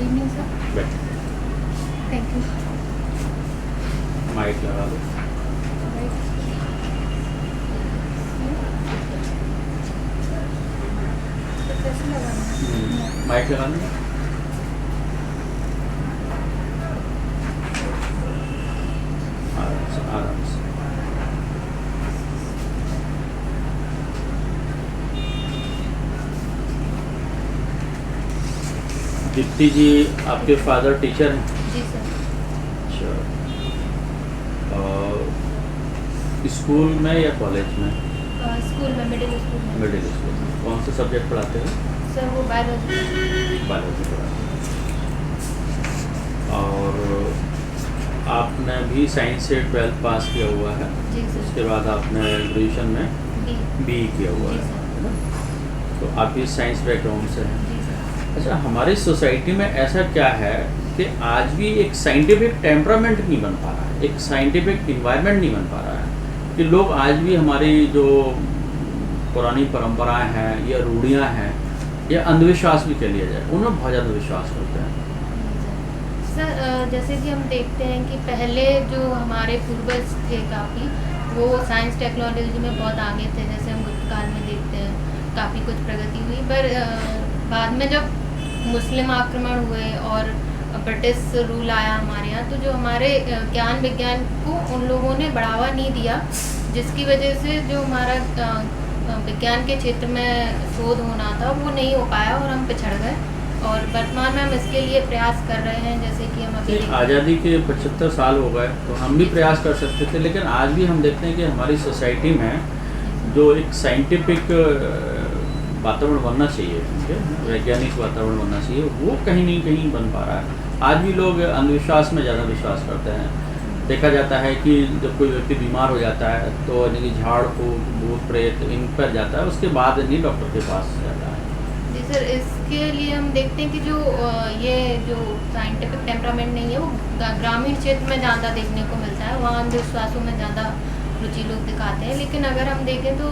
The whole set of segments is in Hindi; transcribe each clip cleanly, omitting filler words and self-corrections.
Evening sir. बैठ थैंक यू। माइक लगा दो। कैसे लगाना है? माइक लगाना है। आराम से। दीप्ति जी, आपके फादर टीचर हैं? जी सर। अच्छा। स्कूल में या कॉलेज में? स्कूल में, मिडिल स्कूल में। मिडिल स्कूल में। कौन से सब्जेक्ट पढ़ाते हैं? सर वो बायोलॉजी। बायोलॉजी पढ़ाते हैं। और आपने भी साइंस से 12th पास किया हुआ है? जी सर। उसके बाद आपने ग्रेजुएशन में बी। BE किया हुआ जी है सर। ना? तो आप भी साइंस बैकग्राउंड से हैं। जी सर। अच्छा, हमारी सोसाइटी में ऐसा क्या है कि आज भी एक साइंटिफिक टेम्परामेंट नहीं बन पा रहा है, एक साइंटिफिक इन्वायरमेंट नहीं बन पा रहा है कि लोग आज भी हमारी जो पुरानी परंपराएं हैं या रूढ़ियां हैं या अंधविश्वास भी कह लिया जाए, उनमें बहुत ज़्यादा विश्वास करते हैं। सर जैसे कि हम देखते हैं कि पहले जो हमारे पूर्वज थे काफ़ी, वो साइंस टेक्नोलॉजी में बहुत आगे थे। जैसे हम गुप्त काल में देखते हैं काफ़ी कुछ प्रगति हुई, पर बाद में जब मुस्लिम आक्रमण हुए और ब्रिटिश रूल आया हमारे यहाँ, तो जो हमारे ज्ञान विज्ञान को उन लोगों ने बढ़ावा नहीं दिया, जिसकी वजह से जो हमारा विज्ञान के क्षेत्र में शोध होना था वो नहीं हो पाया और हम पिछड़ गए। और वर्तमान में हम इसके लिए प्रयास कर रहे हैं, जैसे कि हम अभी आज़ादी के 75 साल हो गए तो हम भी प्रयास कर सकते थे, लेकिन आज भी हम देखते हैं कि हमारी सोसाइटी में जो एक साइंटिफिक वातावरण बनना चाहिए, ठीक है, वैज्ञानिक वातावरण बनना चाहिए, वो कहीं नहीं कहीं बन पा रहा है। आज भी लोग अंधविश्वास में ज़्यादा विश्वास करते हैं। देखा जाता है कि जब कोई व्यक्ति बीमार हो जाता है तो यानी कि झाड़ फूक भूत प्रेत इन पर जाता है, उसके बाद यानी डॉक्टर के पास जाता है। जी सर, इसके लिए हम देखते हैं कि जो ये जो साइंटिफिक टेम्परामेंट नहीं है वो ग्रामीण क्षेत्र में ज़्यादा देखने को मिलता है, वहाँ अंधविश्वासों में ज़्यादा रुचि लोग दिखाते हैं। लेकिन अगर हम देखें तो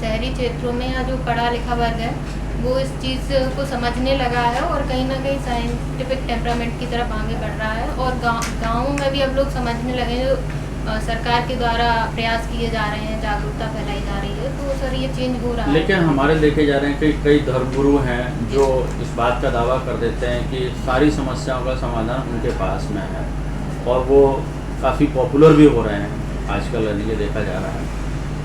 शहरी क्षेत्रों में या जो पढ़ा लिखा वर्ग है वो इस चीज़ को समझने लगा है और कहीं ना कहीं साइंटिफिक टेम्परामेंट की तरफ आगे बढ़ रहा है। और गाँवों में भी अब लोग समझने लगे हैं, जो सरकार के द्वारा प्रयास किए जा रहे हैं, जागरूकता फैलाई जा रही है, तो सर ये चेंज हो रहा है। लेकिन हमारे देखे जा रहे हैं कि कई धर्मगुरु हैं जो इस बात का दावा कर देते हैं कि सारी समस्याओं का समाधान उनके पास में है, और वो काफ़ी पॉपुलर भी हो रहे हैं आजकल, यानी कि देखा जा रहा है।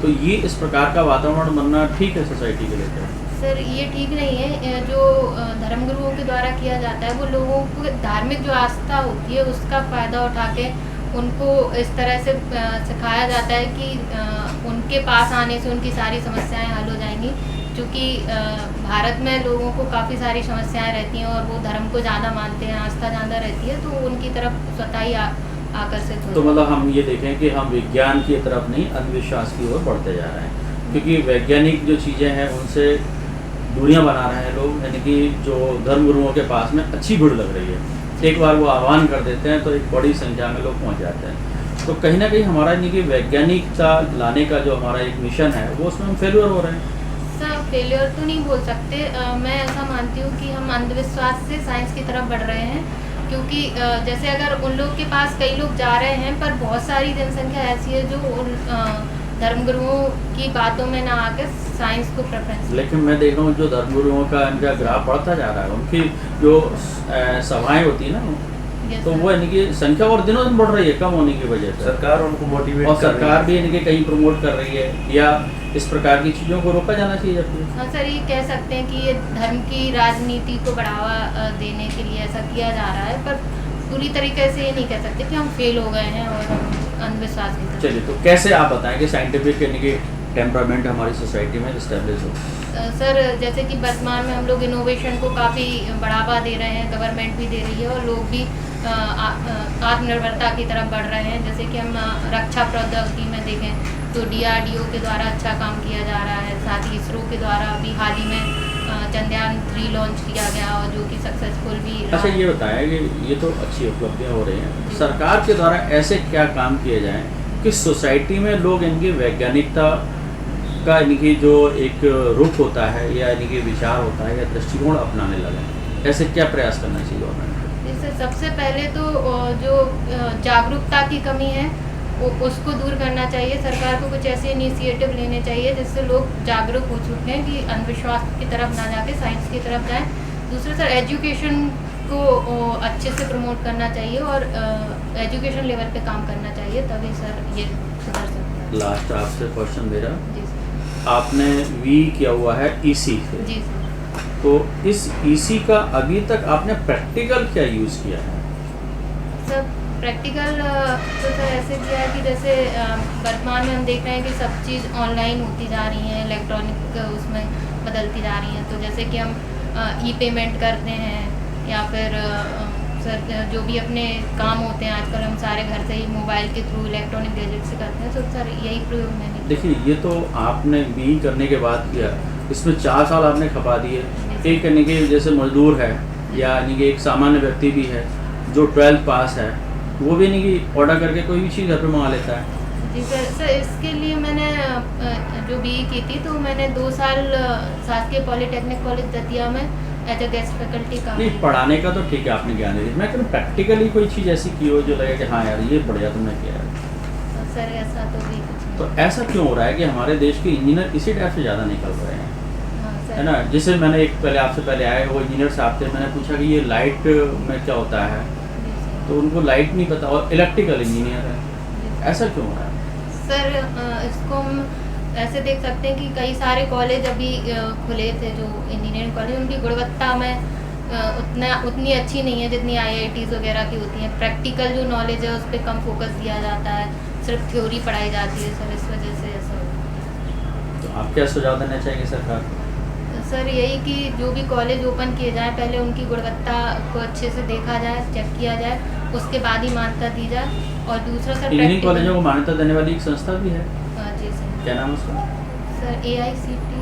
तो ये इस प्रकार का वातावरण बनना ठीक है सोसाइटी के लिए? सर ये ठीक नहीं है। जो धर्मगुरुओं के द्वारा किया जाता है वो लोगों को धार्मिक जो आस्था होती है उसका फ़ायदा उठा के उनको इस तरह से सिखाया जाता है कि उनके पास आने से उनकी सारी समस्याएं हल हो जाएंगी। क्योंकि भारत में लोगों को काफ़ी सारी समस्याएं रहती हैं और वो धर्म को ज़्यादा मानते हैं, आस्था ज़्यादा रहती है, तो उनकी तरफ स्वतः ही आकर्षित हो। तो मतलब हम ये देखें कि हम विज्ञान की तरफ नहीं, अंधविश्वास की ओर बढ़ते जा रहे हैं, क्योंकि वैज्ञानिक जो चीज़ें हैं उनसे दूरियां बना रहे हैं लोग, यानी कि जो धर्मगुरुओं के पास में अच्छी भीड़ लग रही है, एक बार वो आह्वान कर देते हैं तो एक बड़ी संख्या में लोग पहुंच जाते हैं। तो कहीं ना कहीं हमारा यानी कि वैज्ञानिकता लाने का जो हमारा एक मिशन है वो उसमें हम फेलियर हो रहे हैं। सर फेलियर तो नहीं बोल सकते। मैं ऐसा मानती हूँ कि हम अंधविश्वास से साइंस की तरफ बढ़ रहे हैं, क्योंकि जैसे अगर उन लोग के पास कई लोग जा रहे हैं, पर बहुत सारी जनसंख्या ऐसी है जो उन धर्मगुरुओं की बातों में ना आकर साइंस को प्रेफरेंस। लेकिन मैं देख रहा हूँ जो धर्मगुरुओं का इनका ग्राफ बढ़ता जा रहा है, उनकी जो सभाएं होती है ना, तो वो यानी कि संख्या और दिनों दिन बढ़ रही है, कम होने की वजह से। सरकार उनको मोटिवेट और सरकार भी यानी कि कहीं प्रमोट कर रही है, या इस प्रकार की चीज़ों को रोका जाना चाहिए जबकि? हाँ सर, ये कह सकते हैं कि ये धर्म की राजनीति को बढ़ावा देने के लिए ऐसा किया जा रहा है, पर पूरी तरीके से ये नहीं कह सकते कि हम फेल हो गए हैं और अंधविश्वास की तरफ। चलिए, तो कैसे आप बताएं कि साइंटिफिक यानी कि टेम्परामेंट हमारी सोसाइटी में इस्टेब्लिश हो? सर जैसे कि वर्तमान में हम लोग इनोवेशन को काफ़ी बढ़ावा दे रहे हैं, गवर्नमेंट भी दे रही है और लोग भी आत्मनिर्भरता की तरफ बढ़ रहे हैं। जैसे कि हम रक्षा प्रौद्योगिकी में देखें तो DRDO के द्वारा अच्छा काम किया जा रहा है, साथ ही इसरो के द्वारा अभी हाल ही में चंद्रयान 3 लॉन्च किया गया और जो कि सक्सेसफुल भी रहा। अच्छा, ये बताएं कि ये तो अच्छी उपलब्धियां हो रही हैं, सरकार के द्वारा ऐसे क्या काम किए जाएं कि सोसाइटी में लोग इनकी वैज्ञानिकता का यानी कि जो एक रुख होता है या यानी कि विचार होता है या दृष्टिकोण अपनाने लगे, ऐसे क्या प्रयास करना चाहिए गवर्नमेंट को? जैसे सबसे पहले तो जो जागरूकता की कमी है उसको दूर करना चाहिए। सरकार को कुछ ऐसे इनिशिएटिव लेने चाहिए जिससे लोग जागरूक हो चुके हैं कि अंधविश्वास की तरफ ना जाके साइंस की तरफ जाएं। दूसरा सर एजुकेशन को अच्छे से प्रमोट करना चाहिए और एजुकेशन लेवल पे काम करना चाहिए, तभी सर ये सुधर सकता है। लास्ट आपसे क्वेश्चन मेरा, जी सर। आपने वी किया हुआ है ईसी से, जी सर। तो इस ईसी का अभी तक आपने प्रैक्टिकल क्या यूज़ किया है? सर प्रैक्टिकल तो सर ऐसे किया है कि जैसे वर्तमान में हम देख रहे हैं कि सब चीज़ ऑनलाइन होती जा रही है, इलेक्ट्रॉनिक उसमें बदलती जा रही हैं। तो जैसे कि हम ई पेमेंट करते हैं या फिर सर जो भी अपने काम होते हैं आजकल हम सारे घर से ही मोबाइल के थ्रू इलेक्ट्रॉनिक गैजेट से करते हैं। तो सर यही प्रयोग मैंने किया। देखिए ये तो आपने बी करने के बाद किया, इसमें 4 साल आपने खपा दिए। एक यानी कि जैसे मजदूर है या यानी कि एक सामान्य व्यक्ति भी है जो 12th पास है, वो भी यानी कि ऑर्डर करके कोई भी चीज़ घर पर मंगा लेता है। जी सर इसके लिए मैंने जो बी की थी तो मैंने 2 साल शासकीय पॉलिटेक्निक कॉलेज दतिया में एज ए गेस्ट फैकल्टी काम नहीं, किया। पढ़ाने का तो ठीक है आपने ज्ञान दे दिया, मैं कहूँ प्रैक्टिकली कोई चीज़ ऐसी की हो जो लगे कि हाँ यार ये बढ़िया तुमने किया है। सर ऐसा तो भी कुछ नहीं। तो ऐसा क्यों हो रहा है कि हमारे देश के इंजीनियर इसी टाइप से ज़्यादा निकल रहे हैं, हाँ, सर। है ना? जैसे मैंने एक पहले आपसे पहले आए वो इंजीनियर साहब थे, मैंने पूछा कि ये लाइट में क्या होता है, जी सर। तो उनको लाइट नहीं पता और इलेक्ट्रिकल इंजीनियर है, जी सर। ऐसा क्यों हो रहा है? सर इसको हम ऐसे देख सकते हैं कि कई सारे कॉलेज अभी खुले थे जो इंजीनियरिंग कॉलेज, उनकी गुणवत्ता में उतनी अच्छी नहीं है जितनी IITs वगैरह की होती हैं। प्रैक्टिकल जो नॉलेज है उस पर कम फोकस दिया जाता है, सिर्फ थ्योरी पढ़ाई जाती है सर, इस वजह से ऐसा होता है। तो आप क्या सुझाव देना चाहेंगे सरकार को? सर यही कि जो भी कॉलेज ओपन किए जाए पहले उनकी गुणवत्ता को अच्छे से देखा जाए, चेक किया जाए, उसके बाद ही मान्यता दी जाए। और दूसरा सर इंजीनियरिंग कॉलेजों को मान्यता देने वाली एक संस्था भी है, जी सर। क्या नाम है उसका? सर AICT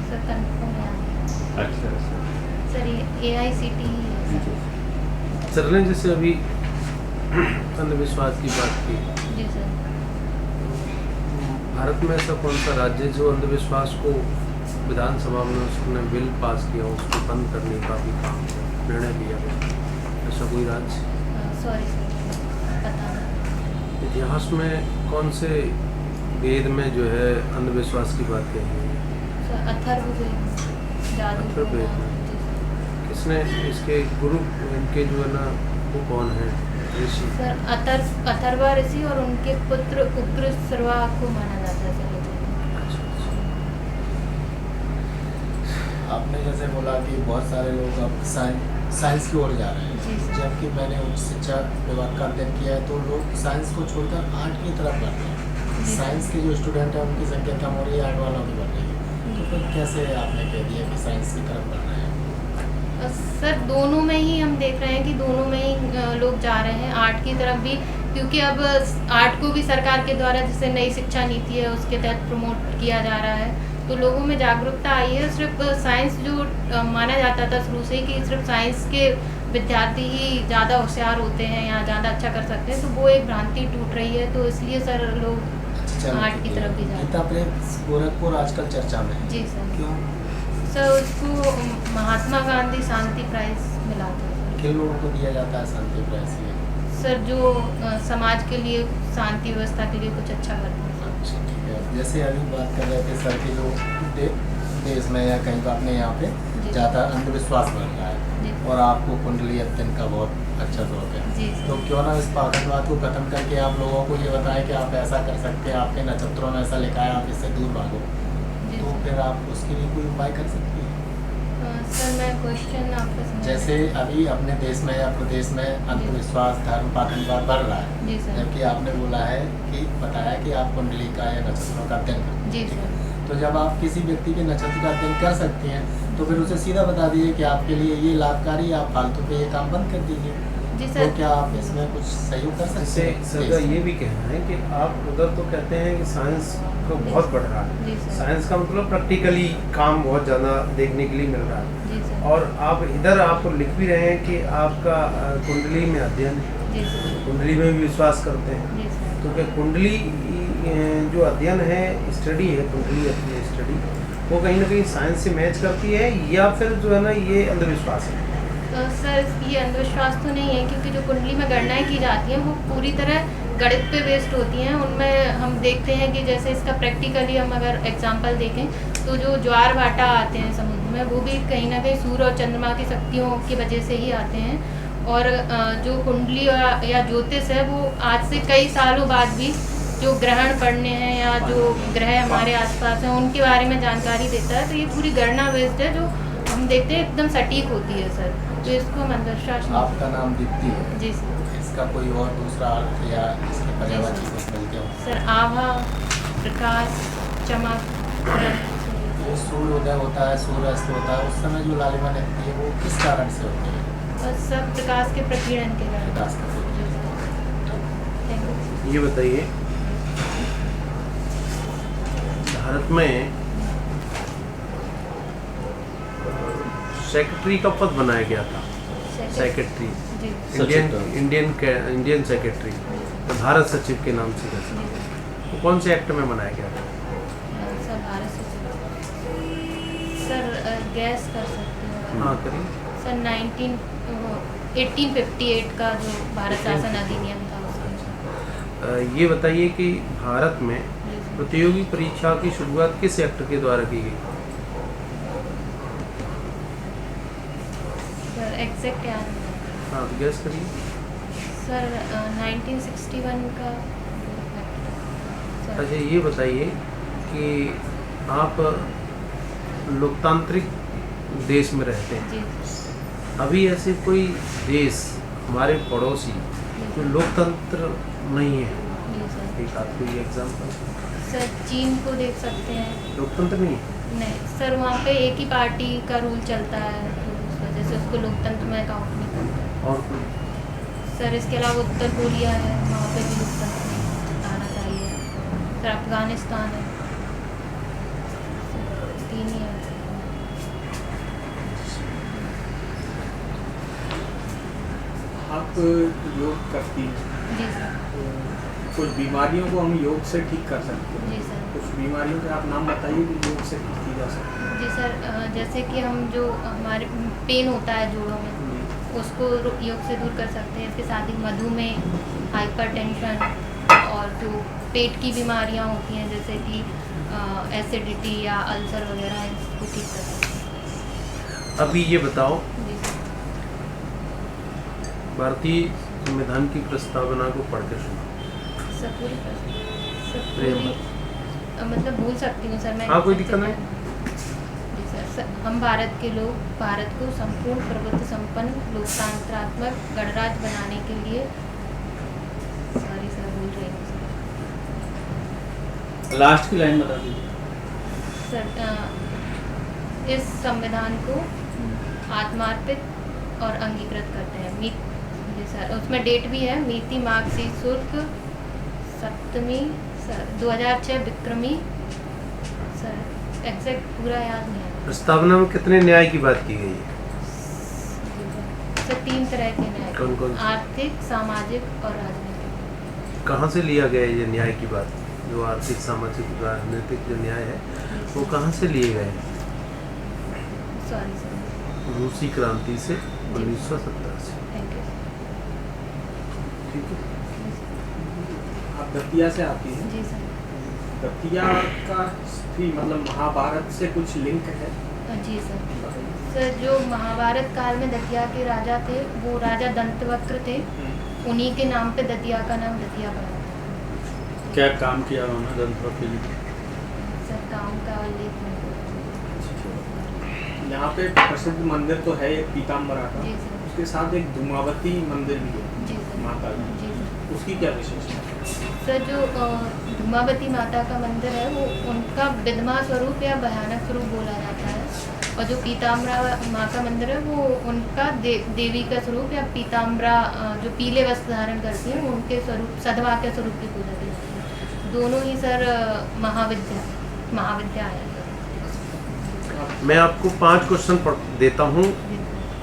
सर कंफर्म है। अच्छा सर ये AICT ही है सर ने जैसे अभी अंधविश्वास की बात की, जी सर। भारत में ऐसा कौन सा राज्य है जो अंधविश्वास को विधानसभा में उसने बिल पास किया, उसको बंद करने का भी काम निर्णय लिया गया, ऐसा कोई राज्य? सॉरी सर पता नहीं। इतिहास में कौन से वेद में जो है अंधविश्वास की बात कही गई है? सर अथर्ववेद जादू अथर्ववेद में। जी सर। किसने इसके गुरु इनके जो है ना वो कौन है ऋषि? सर अथर्वा ऋषि और उनके पुत्र उग्र सर्वा को माना जाता है सर। अच्छा, अच्छा। आपने जैसे बोला कि बहुत सारे लोग अब साइंस की ओर जा रहे जी हैं, सर। जबकि मैंने उच्च शिक्षा विभाग का अध्ययन किया है तो लोग साइंस को छोड़कर आर्ट की तरफ बढ़ रहे हैं। जी। साइंस के जो स्टूडेंट हैं उनकी संख्या कम हो रही है, आर्ट वालों की बढ़ रही है। तो फिर कैसे आपने कह दिया कि साइंस की तरफ बढ़ रहे हैं? सर दोनों में ही हम देख रहे हैं कि दोनों में ही लोग जा रहे हैं, आर्ट की तरफ भी, क्योंकि अब आर्ट को भी सरकार के द्वारा जैसे नई शिक्षा नीति है उसके तहत प्रमोट किया जा रहा है, तो लोगों में जागरूकता आई है। सिर्फ साइंस जो माना जाता था शुरू से ही कि सिर्फ साइंस के विद्यार्थी ही ज़्यादा होशियार होते हैं या ज़्यादा अच्छा कर सकते हैं, तो वो एक भ्रांति टूट रही है, तो इसलिए सर लोग आर्ट की तरफ भी जा रहे हैं। गीता प्रेस गोरखपुर आजकल चर्चा में है, जी सर। क्यों? सर उसको महात्मा गांधी शांति प्राइज मिला था सर। किन लोगों को दिया जाता है शांति प्राइज ये? सर जो समाज के लिए शांति व्यवस्था के लिए कुछ अच्छा करते हैं। अच्छा ठीक है। जैसे अभी बात कर रहे थे सर कि जो देश में या कहीं पर अपने यहाँ पे जी। ज़्यादा अंधविश्वास बढ़ रहा जी। है और आपको कुंडली अध्ययन का बहुत अच्छा शौक है, जी तो सर। क्यों ना इस पाखंडवाद को खत्म करके आप लोगों को ये बताएं कि आप ऐसा कर सकते हैं, आपके नक्षत्रों में ऐसा लिखा है, आप इससे दूर भागो, जी तो सर। फिर आप उसके लिए कोई उपाय कर सकती हैं? सर मैं क्वेश्चन आपका समझ जैसे अभी अपने देश में या प्रदेश में अंधविश्वास धर्म पाखंडवाद बढ़ रहा है, जी सर। जबकि आपने बोला है कि बताया कि आप कुंडली का या नक्षत्रों का अध्ययन करते हैं, जी ठीक सर। है? तो जब आप किसी व्यक्ति के नक्षत्र का अध्ययन कर सकती हैं तो फिर उसे सीधा बता दीजिए कि आपके लिए ये लाभकारी, आप फालतू पे ये काम बंद कर दीजिए। जी तो सर। क्या आप इसमें कुछ सहयोग कर सकते इससे हैं? सर का ये भी कहना है कि आप उधर तो कहते हैं कि साइंस को बहुत बढ़ रहा है, जी सर। साइंस का मतलब प्रैक्टिकली काम बहुत ज़्यादा देखने के लिए मिल रहा है, जी सर। और आप इधर आप लिख भी रहे हैं कि आपका कुंडली में अध्ययन है, जी सर। कुंडली में भी विश्वास करते हैं, जी सर। तो क्या कुंडली जो अध्ययन है, स्टडी है, कुंडली अपनी स्टडी, वो कहीं ना कहीं साइंस से मैच करती है या फिर जो है ना ये अंधविश्वास है? सर ये अंधविश्वास तो नहीं है, क्योंकि जो कुंडली में गणनाएं की जाती हैं वो पूरी तरह गणित पे बेस्ड होती हैं। उनमें हम देखते हैं कि जैसे इसका प्रैक्टिकली हम अगर एग्जांपल देखें तो जो ज्वार भाटा आते हैं समुद्र में, वो भी कहीं ना कहीं सूर्य और चंद्रमा की शक्तियों की वजह से ही आते हैं। और जो कुंडली या ज्योतिष है वो आज से कई सालों बाद भी जो ग्रहण पड़ने हैं या जो ग्रह हमारे आसपास हैं उनके बारे में जानकारी देता है। तो ये पूरी गणना बेस्ड है, जो हम देखते हैं एकदम सटीक होती है सर। तो इसको हम अंधविश्वास नहीं। आपका नाम दीप्ति है? जी सर। इसका कोई और दूसरा अर्थ या इसके पर्यायवाची कुछ मिलते हो? सर आभा, प्रकाश, चमक। जो सूर्योदय होता है, सूर्यास्त होता है, उस समय जो लालिमा दिखती है वो किस कारण से होती है? बस सब प्रकाश के प्रकीर्णन के कारण। प्रकाश का थैंक यू। ये बताइए, भारत में सेक्रेटरी का पद बनाया गया था, सेक्रेटरी, जी इंडियन सेक्रेटरी, तो भारत सचिव के नाम से रहता है। तो कौन से एक्ट में बनाया गया था? सर भारत से सर गैस कर सकते हैं? हाँ करिए। सर 1858 का जो भारत शासन अधिनियम था उसका। ये बताइए कि भारत में प्रतियोगी परीक्षा की शुरुआत किस एक्ट के द्वारा की गई? सर एग्जैक्ट याद नहीं है। हाँ गैस करिए। सर 1961 का। सर अच्छा ये बताइए कि आप लोकतांत्रिक देश में रहते हैं, जी अभी ऐसे कोई देश हमारे पड़ोसी जो लोकतंत्र नहीं है, जी सर। एक आध कोई एग्जाम्पल? सर चीन को देख सकते हैं। लोकतंत्र नहीं है? नहीं सर, वहाँ पे एक ही पार्टी का रूल चलता है, तो उस वजह से उसको लोकतंत्र में काउंट नहीं करता। और कोई? सर इसके अलावा उत्तर कोरिया है, वहाँ पे भी लोकतंत्र आना चाहिए। सर अफगानिस्तान है। सर 3 ही है। आप योग करती हैं, जी सर। तो कुछ बीमारियों को हम योग से ठीक कर सकते हैं। जी सर। कुछ बीमारियों के आप नाम बताइए कि योग से ठीक की जा सकती है। जी सर, जैसे कि हम जो हमारे पेन होता है जोड़ों में, उसको योग से दूर कर सकते हैं। इसके साथ ही मधुमेह, हाइपरटेंशन और जो पेट की बीमारियां होती हैं जैसे कि एसिडिटी या अल्सर वगैरह, इसको ठीक कर सकते हैं। अभी ये बताओ, जी सर। भारतीय संविधान की प्रस्तावना को पढ़ के सुनो। सर पूरी सर प्रेम पूरी मतलब भूल सकती हूँ सर मैं। हाँ, कोई दिक्कत नहीं। जी सर, हम भारत के लोग भारत को संपूर्ण प्रभुत्व संपन्न लोकतंत्रात्मक गणराज्य बनाने के लिए, सॉरी सर भूल रही हूँ लास्ट की लाइन बता दीजिए। सर इस संविधान को आत्मार्पित और अंगीकृत करते हैं। जी सर, उसमें डेट भी है, नीति मार्गशीर्ष शुल्क 7वीं सर 2006 विक्रमी। सर एग्जैक्ट पूरा याद नहीं है। प्रस्तावना में कितने न्याय की बात की गई है? सर 3 तरह के न्याय, कौन कौन से? आर्थिक, सामाजिक और राजनीतिक। कहाँ से लिया गया ये न्याय की बात? जो आर्थिक, सामाजिक, राजनीतिक जो न्याय है वो कहाँ से लिए गए? Sorry sir. रूसी क्रांति से 1970 से। Thank you. ठीक है। आप दतिया से आती हैं। जी सर। दतिया का भी मतलब महाभारत से कुछ लिंक है? जी सर। सर जो महाभारत काल में दतिया के राजा थे वो राजा दंतवक्र थे, उन्हीं के नाम पे दतिया का नाम दतिया पड़ा था। क्या काम किया उन्होंने दंतवक्र जी? सर काम का उल्लेख नहीं। यहाँ पे प्रसिद्ध मंदिर तो है एक पीताम्बरा का, जी सर। उसके साथ एक धूमावती मंदिर भी है जी सर। माता की, जी सर। उसकी क्या विशेषता है? सर जो धूमावती माता का मंदिर है वो उनका विधवा स्वरूप या भयानक स्वरूप बोला जाता है, और जो पीताम्बरा माँ का मंदिर है वो उनका देवी का स्वरूप या पीताम्बरा जो पीले वस्त्र धारण करती हैं उनके स्वरूप, सधवा के स्वरूप की पूजा की जाती है। दोनों ही सर महाविद्या है। मैं आपको 5 क्वेश्चन देता हूँ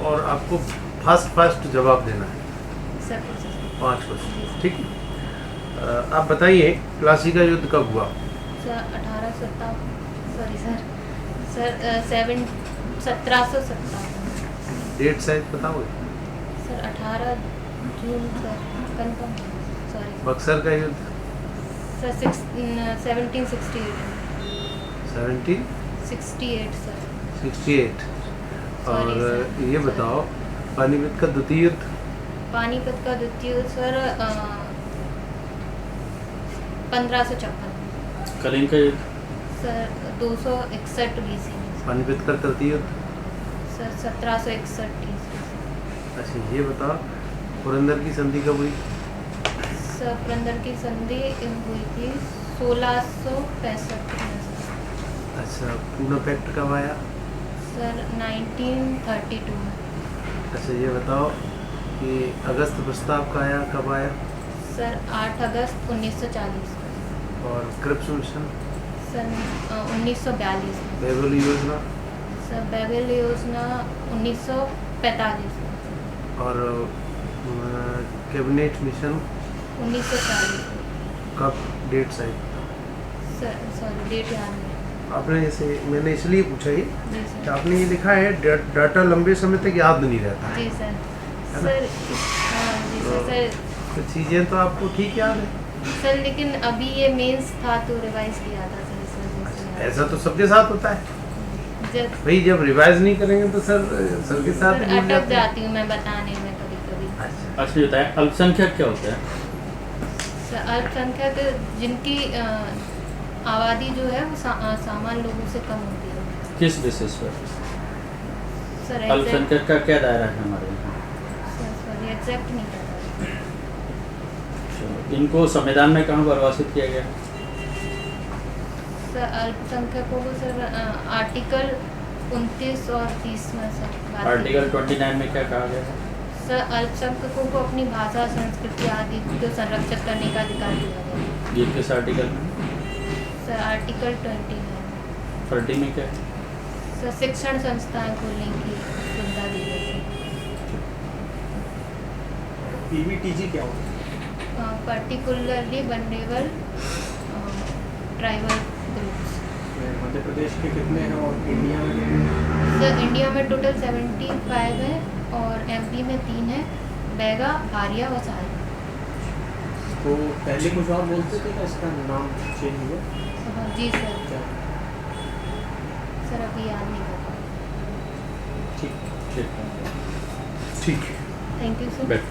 और आपको फास्ट जवाब देना है। सर 5 क्वेश्चन, ठीक? आप बताइए, प्लासी का युद्ध कब हुआ? सर 1757। डेट शायद बताओगे? सर 18 जून सर, कंफर्म सॉरी बक्सर का युद्ध सर 1768 1768 सर। और Sorry, sir. ये बताओ पानीपत का द्वितीय युद्ध? पानीपत का द्वितीय युद्ध सर 1556 कलिंग का युद्ध? सर 261 BC में पानीपत का तृतीय युद्ध? सर 1761 ईस्वी अच्छा ये बताओ पुरंदर की संधि कब हुई? सर पुरंदर की संधि हुई थी 1665 में अच्छा पूना पैक्ट कब आया? सर 1932 में अच्छा ये बताओ कि अगस्त प्रस्ताव का आया कब आया? सर 8 अगस्त 1940 में और क्रिप्स मिशन? सन 1942 में बेबल योजना? सर बेबल योजना 1945 में और कैबिनेट मिशन 1940 में कब? डेट शायद सर सॉरी डेट याद नहीं आपने जैसे मैंने इसलिए पूछा ये जी कि सर आपने ये लिखा है डाटा लंबे समय तक याद नहीं रहता है जी सर है ना? सर हाँ जी सर कुछ चीज़ें तो आपको ठीक याद है। सर लेकिन अभी ये मेंस था तो रिवाइज किया था सर इस वजह से याद ऐसा तो सबके साथ होता है जब भाई, जब रिवाइज नहीं करेंगे तो सर सबके साथ सर ही भूल अटक जाते हैं। जाती हूँ मैं बताने में कभी कभी अच्छा अच्छा ये बताएं अल्पसंख्यक क्या होता है? सर अल्पसंख्यक जिनकी आबादी जो है वो सामान्य लोगों से कम होती है किस बेसिस पर? सर अल्पसंख्यक का क्या दायरा है हमारे यहाँ? सॉरी एग्जैक्ट नहीं पता चलो, इनको संविधान में कहाँ परिभाषित किया गया? सर अल्पसंख्यकों को सर आर्टिकल 29 और 30 में सर बात की आर्टिकल गई। 29 में क्या कहा गया है? सर अल्पसंख्यकों को अपनी भाषा संस्कृति आदि को संरक्षित करने का अधिकार दिया गया है। ये किस आर्टिकल में? सर आर्टिकल 20 है 30 में क्या है? सर शिक्षण संस्थाएं खोलने की सुविधा दी गई है पीवीटीजी क्या होता है? Particularly vulnerable tribal groups Madhya Pradesh के कितने हैं और इंडिया में कितने हैं? सर इंडिया में टोटल 75 है और एमपी में 3 है बैगा आर्या और सहारा तो पहले कुछ और बोलते थे क्या इसका नाम चेंज हुआ? जी सर क्या? सर अभी याद नहीं कर ठीक ठीक है ठीक है। थैंक यू सर बैठ